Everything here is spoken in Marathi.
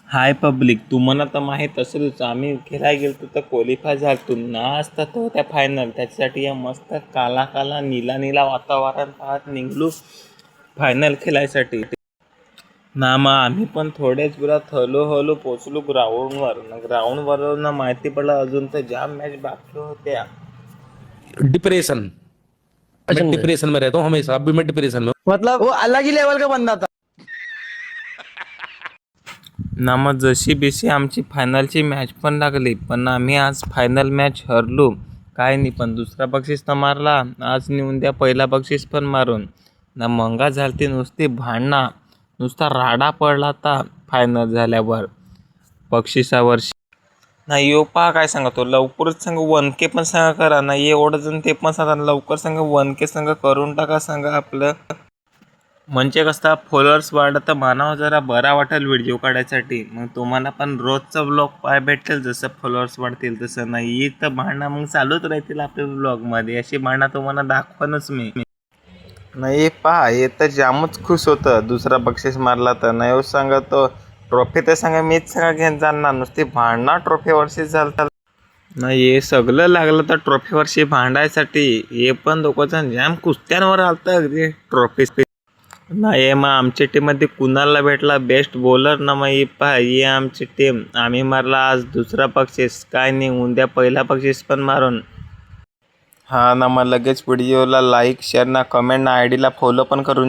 हाय पब्लिक, तुम्हाला तर माहीत असेलच आम्ही खेळायला गेलो तर क्वालिफाय झालो ना असता तो त्या फायनल. त्याच्यासाठी या मस्त काला काला नीला नीला वातावरण पाहत निघलो फायनल खेळायसाठी ना. मग आम्ही पण थोड्याच वेळात हलो पोचलो ग्राउंडवर ना माहिती पडलं अजून तर जाम मॅच बाकी होत्या. डिप्रेशन मैं डिप्रेशन में रहता हूँ हमेशा, अभी मैं डिप्रेशन में मतलब वो अलग ही लेवल का बंदा था। ना. मग जशी बेशी आमची फायनलची मॅच पण लागली, पण आम्ही आज फायनल मॅच हरलो. काय नाही, पण दुसरा बक्षीस तर मारला आज नेऊन द्या, पहिला बक्षीस पण मारून ना. मंगा झालती नुसती भांडणा, नुसता राडा पडला आता फायनल झाल्यावर बक्षिसावर ना. यो पा काय सांगतो, लवकरच सांग 1K पण सांगा करा ना. एवढं जण ते पण सांगा लवकर, सांगा 1K सांगा करून टाका सांगा आपलं. म्हणजे कसं फॉलोअर्स वाढलं तर मानव जरा बरा वाटेल व्हिडिओ काढायसाठी. मग तुम्हाला पण रोजचा ब्लॉग पाय भेटेल, जसं फॉलोअर्स वाढतील तसं. नाही तर भांडणं मग चालूच राहतील आपल्या ब्लॉगमध्ये. अशी भांडणं तुम्हाला दाखवणच मी नाही. पहा हे तर जामच खुश होतं दुसरा बक्षीस मारला तर. नाही सांगा तो ट्रॉफी तर सांगा मीच सांगा घेऊन जाणार, नुसती भांडणं ट्रॉफी वर्षी झालं नाही. हे सगळं लागलं तर ट्रॉफी वर्षी भांडायसाठी. हे पण दोघंजण जाम कुस्त्यांवर आलतं अगदी ट्रॉफी नाही. मग आमच्या टीममध्ये कुणाला भेटला बेस्ट बॉलर ना. मग ही आमची टीम. आम्ही मारला आज दुसरा बक्षीस. काय नाही, उद्या पहिला बक्षीस पण मारून. हा ना. मग लगेच व्हिडिओला लाईक शेअर ना कमेंट ना, आयडीला फॉलो पण करून